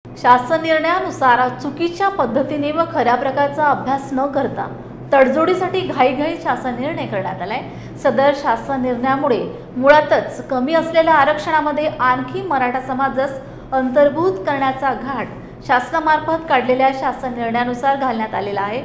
शासन निर्णयानुसार चुकीच्या पद्धतीने व खऱ्या प्रकारचा अभ्यास न करता तडजोडीसाठी घाईघाई शासन निर्णय करण्यात आलाय। सदर शासन निर्णयामुळे मुळातच कमी असलेल्या आरक्षणामध्ये आणखी मराठा समाजास अंतर्भूत करण्याचा घाट शासनामार्फत काढलेल्या शासन निर्णयानुसार घालण्यात आलेला आहे।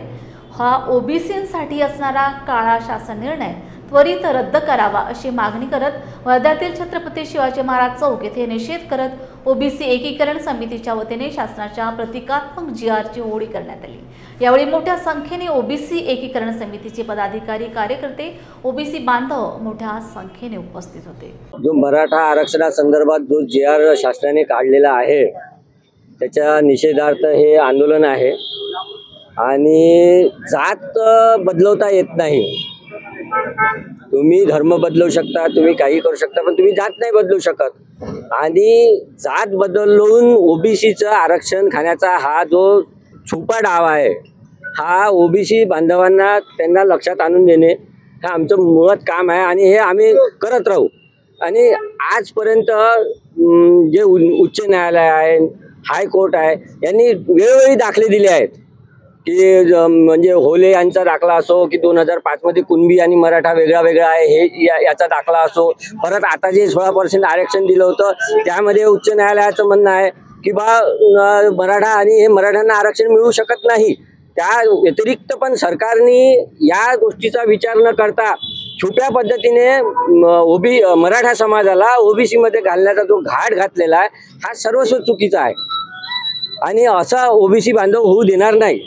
हा ओबीसींसाठी असणारा काळा शासन निर्णय त्वरित रद्द करावा अशी मागणी करत वर्ध्यातील छत्रपती शिवाजी महाराज चौक येथे निषेध करत ओबीसी एकीकरण समितीच्या वतीने शासनाच्या प्रतिकात्मक जीआरची होळी करण्यात आली। यावेळी मोठ्या संख्येने ओबीसी एकीकरण समितीचे पदाधिकारी कार्यकर्ते ओबीसी बांधव मोठ्या संख्येने उपस्थित होते। जो मराठा आरक्षणासंदर्भात जो जीआर शासनाने काढलेला आहे त्याच्या निषेधार्थ हे आंदोलन आहे आणि जात बदलवता येत नाही। तुम्ही धर्म बदलू शकता, तुम्ही काही करू शकता, पण तुम्ही जात नाही बदलू शकत। आणि जात बदलून ओबीसीचं आरक्षण खाण्याचा हा जो छुपा डाव आहे हा ओबीसी बांधवांना त्यांना लक्षात आणून देणे हे आमचं मुळात काम आहे आणि हे आम्ही करत राहू। आणि आजपर्यंत जे उच्च न्यायालय आहे, हायकोर्ट आहे, यांनी वेळोवेळी दाखले दिले आहेत की म्हणजे होले यांचा दाखला असो की 2005 मध्ये कुणबी आणि मराठा वेगळा वेगळा आहे हे याचा दाखला असो, परत आता जे 16% आरक्षण दिलं होतं त्यामध्ये उच्च न्यायालयाचं म्हणणं आहे की मराठा आणि हे मराठ्यांना आरक्षण मिळू शकत नाही। त्या व्यतिरिक्त पण सरकारने या गोष्टीचा विचार न करता छुप्या पद्धतीने मराठा समाजाला ओबीसी मध्ये घालण्याचा जो घाट घातलेला आहे हा सर्वस्व चुकीचा आहे आणि असा ओबीसी बांधव होऊ देणार नाही।